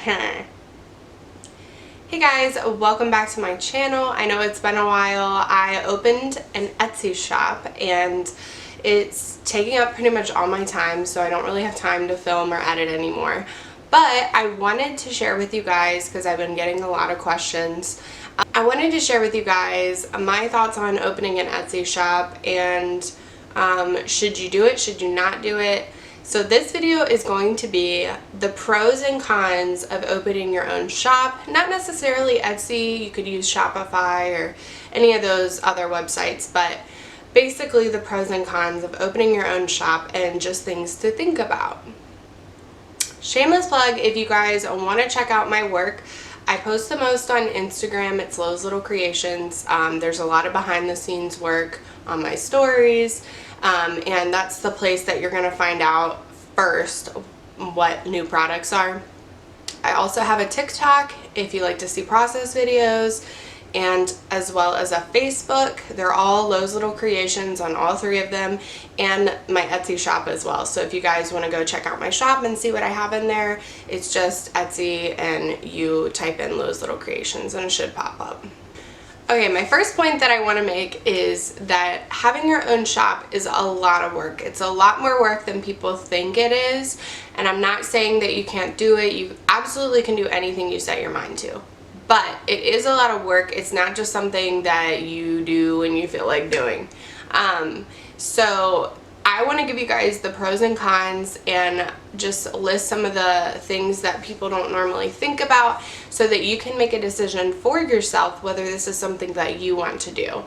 Hey guys, welcome back to my channel. I know it's been a while. I opened an Etsy shop and it's taking up pretty much all my time, so I don't really have time to film or edit anymore. But I wanted to share with you guys, because I've been getting a lot of questions, I wanted to share with you guys my thoughts on opening an Etsy shop and should you do it, should you not do it. So this video is going to be the pros and cons of opening your own shop. Not necessarily Etsy, you could use Shopify or any of those other websites, but basically the pros and cons of opening your own shop and just things to think about. Shameless plug, if you guys want to check out my work, I post the most on Instagram. It's Lowe's Little Creations. There's a lot of behind the scenes work on my stories, and that's the place that you're going to find out first what new products are. I also have a TikTok if you like to see process videos, and as well as a Facebook. They're all Lowe's Little Creations on all three of them, and my Etsy shop as well. So if you guys want to go check out my shop and see what I have in there, it's just Etsy and you type in Lowe's Little Creations and it should pop up. Okay, my first point that I want to make is that having your own shop is a lot of work. It's a lot more work than people think it is, and I'm not saying that you can't do it. You absolutely can do anything you set your mind to. But it is a lot of work. It's not just something that you do when you feel like doing. So I want to give you guys the pros and cons and just list some of the things that people don't normally think about so that you can make a decision for yourself whether this is something that you want to do.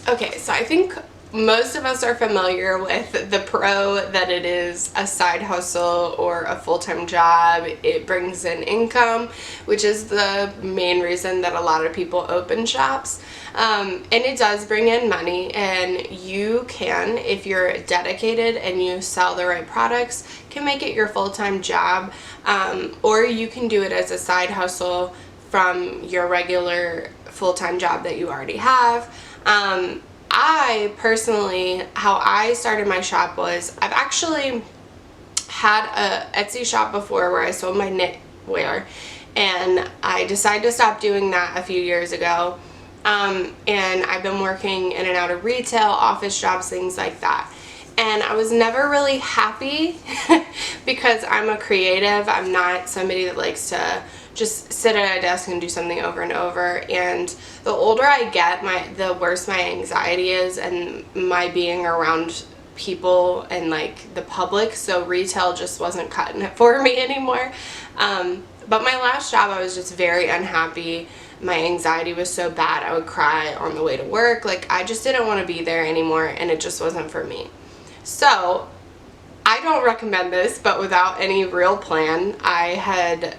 Okay, so I think most of us are familiar with the pro that it is a side hustle or a full-time job. It brings in income, which is the main reason that a lot of people open shops. And it does bring in money, and you can, if you're dedicated and you sell the right products, can make it your full-time job, or you can do it as a side hustle from your regular full-time job that you already have. I personally, how I started my shop was, I've actually had a Etsy shop before where I sold my knitwear, and I decided to stop doing that a few years ago, and I've been working in and out of retail, office jobs, things like that. And I was never really happy because I'm a creative. I'm not somebody that likes to just sit at a desk and do something over and over. And the older I get, the worse my anxiety is and my being around people and like the public. So retail just wasn't cutting it for me anymore. But my last job, I was just very unhappy. My anxiety was so bad, I would cry on the way to work. Like, I just didn't want to be there anymore, and it just wasn't for me. So I don't recommend this, but without any real plan, I had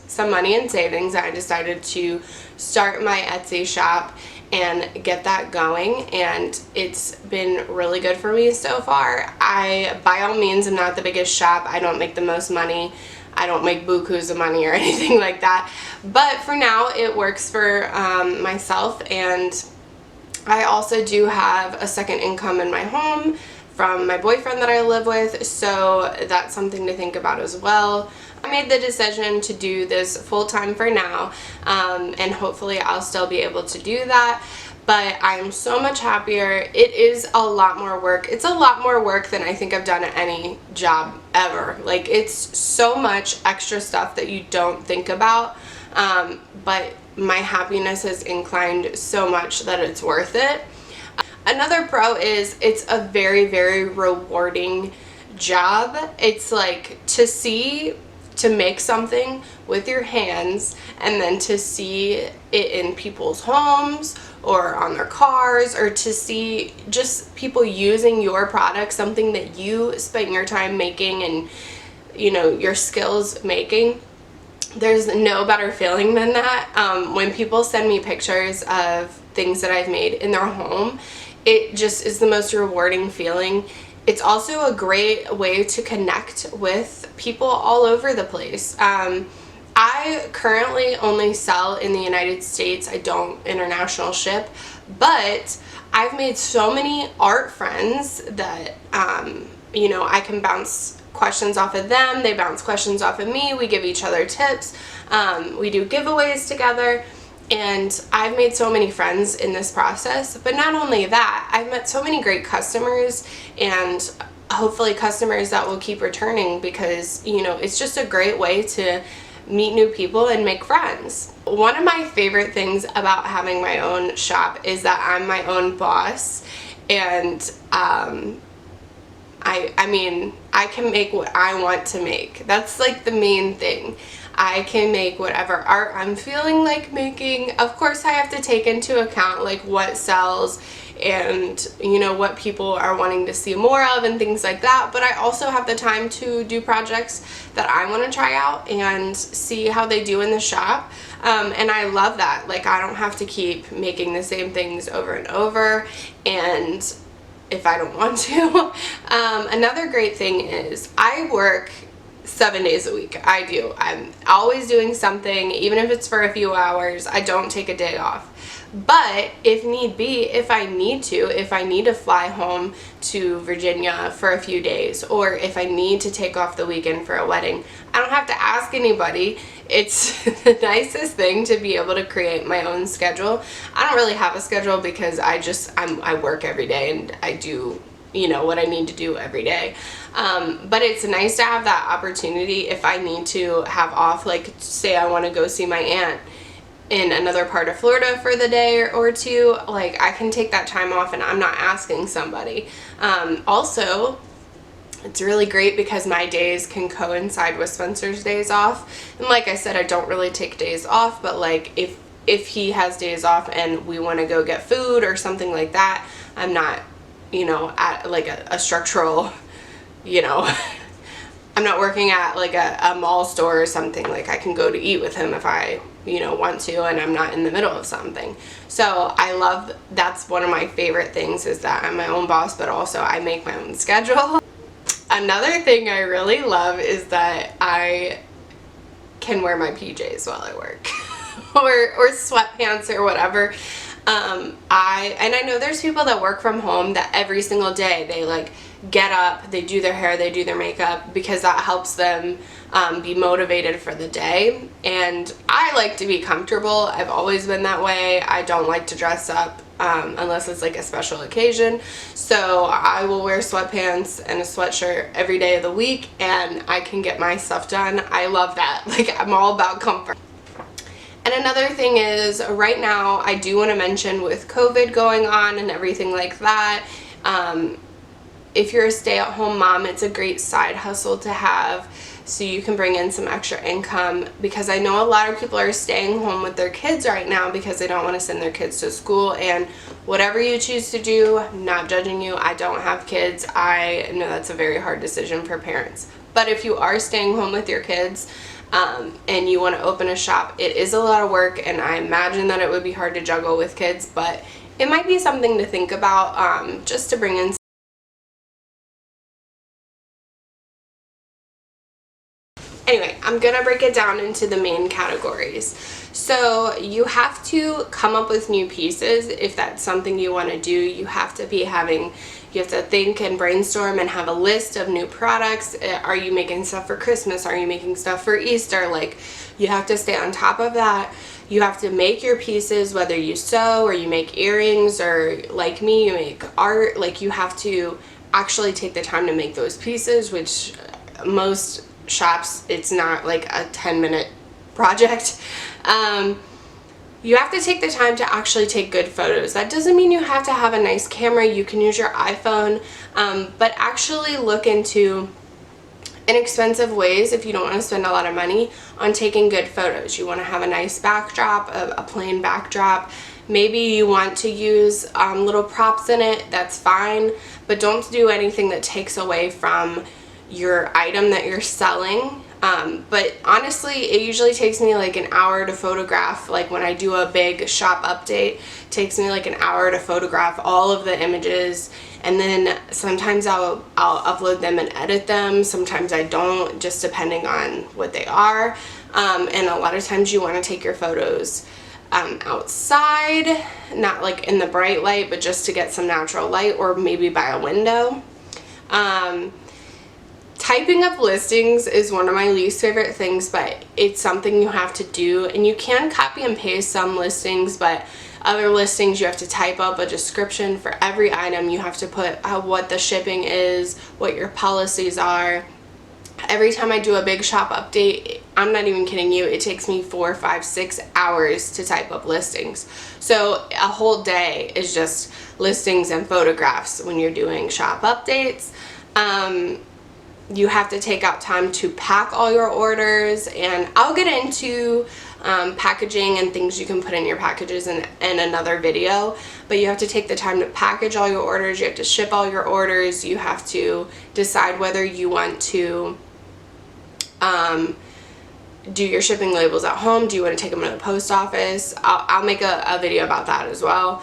some money in savings. I decided to start my Etsy shop and get that going, and it's been really good for me so far. I, by all means, am not the biggest shop. I don't make the most money. I don't make bukus of money or anything like that, but for now it works for myself, and I also do have a second income in my home from my boyfriend that I live with, so that's something to think about as well. I made the decision to do this full-time for now, and hopefully I'll still be able to do that, but I'm so much happier. It is a lot more work. It's a lot more work than I think I've done at any job ever. Like, it's so much extra stuff that you don't think about, but my happiness has inclined so much that it's worth it. Another pro is it's a very, very rewarding job. It's like to make something with your hands and then to see it in people's homes or on their cars, or to see just people using your product, something that you spent your time making and, you know, your skills making. There's no better feeling than that. When people send me pictures of things that I've made in their home, it just is the most rewarding feeling. It's also a great way to connect with people all over the place. I currently only sell in the United States. I don't international ship, but I've made so many art friends that, you know, I can bounce questions off of them, they bounce questions off of me, we give each other tips, we do giveaways together, and I've made so many friends in this process. But not only that, I've met so many great customers, and hopefully customers that will keep returning, because, you know, it's just a great way to meet new people and make friends. One of my favorite things about having my own shop is that I'm my own boss, and I mean, I can make what I want to make. That's like the main thing. I can make whatever art I'm feeling like making. Of course, I have to take into account like what sells and, you know, what people are wanting to see more of and things like that. But I also have the time to do projects that I want to try out and see how they do in the shop. And I love that. Like, I don't have to keep making the same things over and over, and if I don't want to. Another great thing is I work 7 days a week. I do. I'm always doing something, even if it's for a few hours. I don't take a day off. But if need be, if I need to fly home to Virginia for a few days, or if I need to take off the weekend for a wedding, I don't have to ask anybody. It's the nicest thing to be able to create my own schedule. I don't really have a schedule because I work every day and I do, you know, what I need to do every day. But it's nice to have that opportunity if I need to have off, like say I want to go see my aunt in another part of Florida for the day or two, like I can take that time off and I'm not asking somebody. Also, it's really great because my days can coincide with Spencer's days off. And like I said, I don't really take days off, but like if he has days off and we want to go get food or something like that, I'm not, you know, at like a structural, you know, I'm not working at like a mall store or something. Like I can go to eat with him if I, you know, want to, and I'm not in the middle of something. So I love, that's one of my favorite things, is that I'm my own boss, but also I make my own schedule. Another thing I really love is that I can wear my PJs while I work or sweatpants or whatever. I know there's people that work from home that every single day they like get up, they do their hair, they do their makeup, because that helps them be motivated for the day. And I like to be comfortable. I've always been that way. I don't like to dress up unless it's like a special occasion. So I will wear sweatpants and a sweatshirt every day of the week and I can get my stuff done. I love that. Like, I'm all about comfort. And another thing is, right now I do want to mention, with COVID going on and everything like that, if you're a stay-at-home mom, it's a great side hustle to have, so you can bring in some extra income, because I know a lot of people are staying home with their kids right now because they don't want to send their kids to school. And whatever you choose to do, I'm not judging you. I don't have kids. I know that's a very hard decision for parents. But if you are staying home with your kids, and you want to open a shop, it is a lot of work, and I imagine that it would be hard to juggle with kids, but it might be something to think about, just to bring in. Anyway, I'm gonna break it down into the main categories. So you have to come up with new pieces if that's something you want to do. You have to think and brainstorm and have a list of new products. Are you making stuff for Christmas? Are you making stuff for Easter? Like, you have to stay on top of that. You have to make your pieces, whether you sew or you make earrings, or like me, you make art. Like, you have to actually take the time to make those pieces, which most shops, it's not like a 10-minute project. You have to take the time to actually take good photos. That doesn't mean you have to have a nice camera. You can use your iPhone, but actually look into inexpensive ways, if you don't want to spend a lot of money, on taking good photos. You want to have a nice backdrop, a plain backdrop. Maybe you want to use little props in it, that's fine, but don't do anything that takes away from your item that you're selling. But honestly, it usually takes me like an hour to photograph. Like, when I do a big shop update, it takes me like an hour to photograph all of the images, and then sometimes I'll upload them and edit them. Sometimes I don't, just depending on what they are. And a lot of times you want to take your photos outside, not like in the bright light, but just to get some natural light, or maybe by a window. Typing up listings is one of my least favorite things, but it's something you have to do. And you can copy and paste some listings, but other listings you have to type up a description for every item. You have to put what the shipping is, what your policies are. Every time I do a big shop update, I'm not even kidding you, it takes me 4, 5, 6 hours to type up listings. So a whole day is just listings and photographs when you're doing shop updates. You have to take out time to pack all your orders, and I'll get into packaging and things you can put in your packages in another video, but you have to take the time to package all your orders, you have to ship all your orders, you have to decide whether you want to do your shipping labels at home, do you want to take them to the post office. I'll make a video about that as well.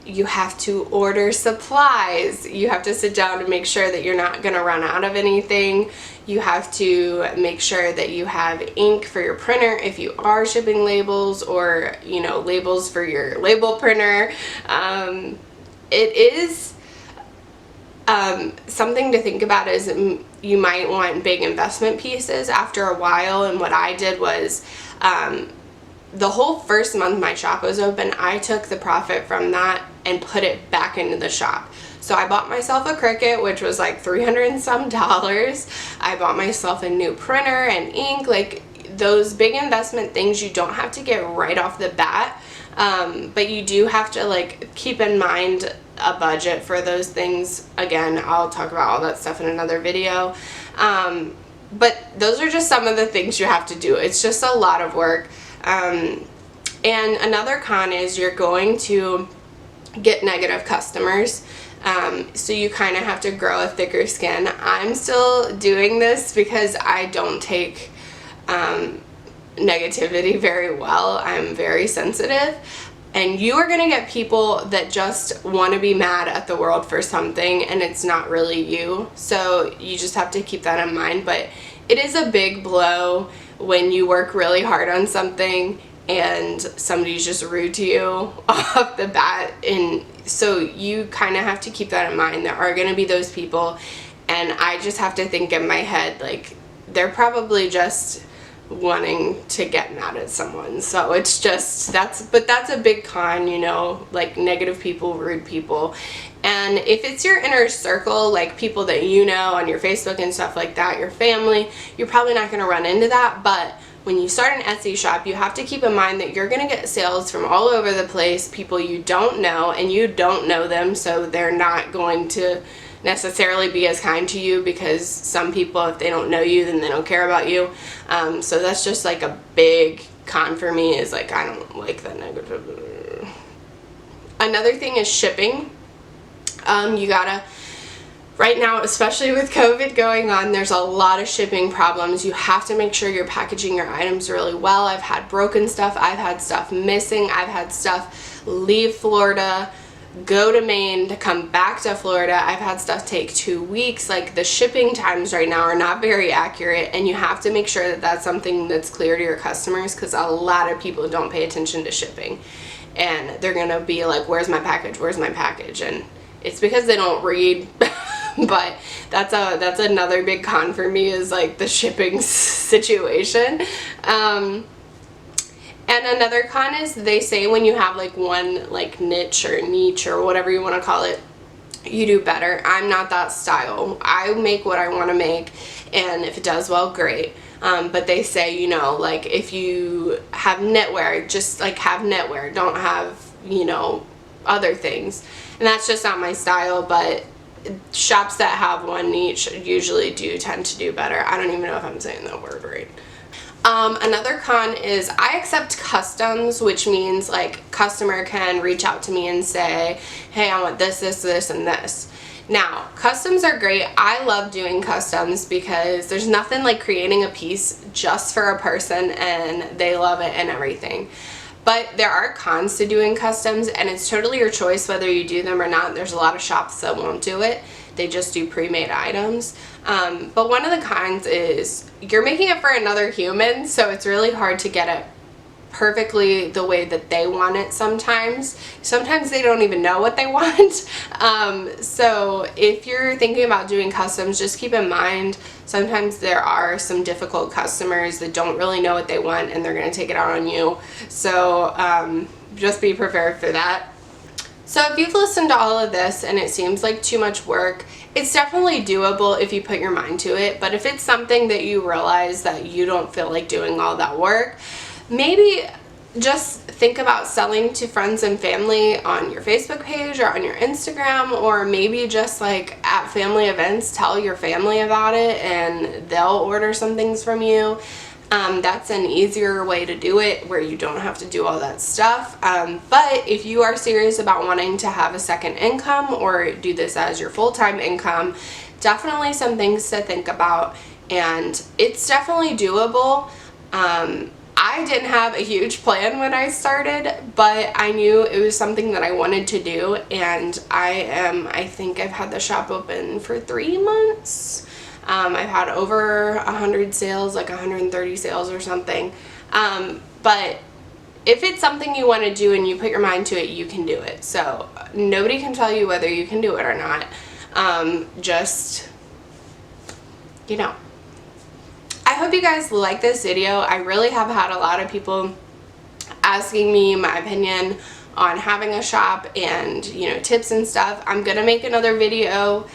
You have to order supplies. You have to sit down and make sure that you're not going to run out of anything. You have to make sure that you have ink for your printer if you are shipping labels, or labels for your label printer. It is something to think about. Is you might want big investment pieces after a while, and what I did was the whole first month my shop was open, I took the profit from that and put it back into the shop. So I bought myself a Cricut, which was like $300 and some. I bought myself a new printer and ink, like those big investment things you don't have to get right off the bat, but you do have to like keep in mind a budget for those things. Again, I'll talk about all that stuff in another video, but those are just some of the things you have to do. It's just a lot of work. And another con is you're going to get negative customers, so you kind of have to grow a thicker skin. I'm still doing this because I don't take negativity very well. I'm very sensitive, and you are going to get people that just want to be mad at the world for something, and it's not really you. So you just have to keep that in mind. But it is a big blow when you work really hard on something and somebody's just rude to you off the bat, and so you kind of have to keep that in mind. There are going to be those people, and I just have to think in my head, like, they're probably just wanting to get mad at someone. So it's just, that's a big con, like negative people, rude people. And if it's your inner circle, like people that you know on your Facebook and stuff like that, your family, you're probably not going to run into that. But when you start an Etsy shop, you have to keep in mind that you're going to get sales from all over the place, people you don't know, and you don't know them, so they're not going to necessarily be as kind to you, because some people, if they don't know you, then they don't care about you. So that's just like a big con for me, is like I don't like the negative. Another thing is shipping. You gotta, right now, especially with COVID going on, there's a lot of shipping problems. You have to make sure you're packaging your items really well. I've had broken stuff, I've had stuff missing, I've had stuff leave Florida, go to Maine, to come back to Florida. I've had stuff take 2 weeks. Like, the shipping times right now are not very accurate, and you have to make sure that that's something that's clear to your customers, because a lot of people don't pay attention to shipping, and they're gonna be like, where's my package, where's my package? And it's because they don't read. But that's another big con for me, is like the shipping situation. And another con is, they say when you have like one like niche or whatever you want to call it, you do better. I'm not that style. I make what I want to make, and if it does well, great. But they say, like, if you have knitwear, just like have knitwear, don't have, other things. And that's just not my style, but shops that have one niche usually do tend to do better. I don't even know if I'm saying that word right. Another con is I accept customs, which means like customer can reach out to me and say, hey, I want this, this, this, and this. Now, customs are great. I love doing customs because there's nothing like creating a piece just for a person and they love it and everything. But there are cons to doing customs, and it's totally your choice whether you do them or not. There's a lot of shops that won't do it. They just do pre-made items. But one of the cons is you're making it for another human, so it's really hard to get it perfectly the way that they want it sometimes. Sometimes they don't even know what they want. So if you're thinking about doing customs, just keep in mind sometimes there are some difficult customers that don't really know what they want and they're going to take it out on you. So just be prepared for that. So if you've listened to all of this and it seems like too much work, it's definitely doable if you put your mind to it. But if it's something that you realize that you don't feel like doing all that work, maybe just think about selling to friends and family on your Facebook page or on your Instagram, or maybe just like at family events, tell your family about it and they'll order some things from you. That's an easier way to do it where you don't have to do all that stuff. But if you are serious about wanting to have a second income or do this as your full-time income, definitely some things to think about, and it's definitely doable. I didn't have a huge plan when I started, but I knew it was something that I wanted to do, and I think I've had the shop open for 3 months. I've had over 100 sales, like 130 sales or something. But if it's something you want to do and you put your mind to it, you can do it. So nobody can tell you whether you can do it or not. Just, you know. I hope you guys like this video. I really have had a lot of people asking me my opinion on having a shop and, you know, tips and stuff. I'm gonna make another video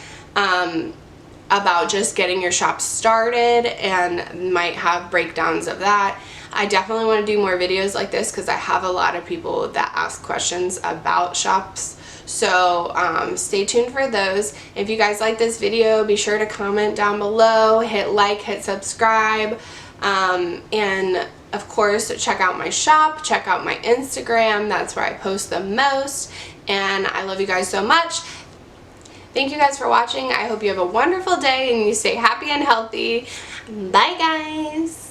about just getting your shop started and might have breakdowns of that. I definitely want to do more videos like this because I have a lot of people that ask questions about shops. So stay tuned for those. If you guys like this video, be sure to comment down below, hit like, hit subscribe, and of course check out my shop, check out my Instagram. That's where I post the most, and I love you guys so much. Thank you guys for watching. I hope you have a wonderful day and you stay happy and healthy. Bye guys.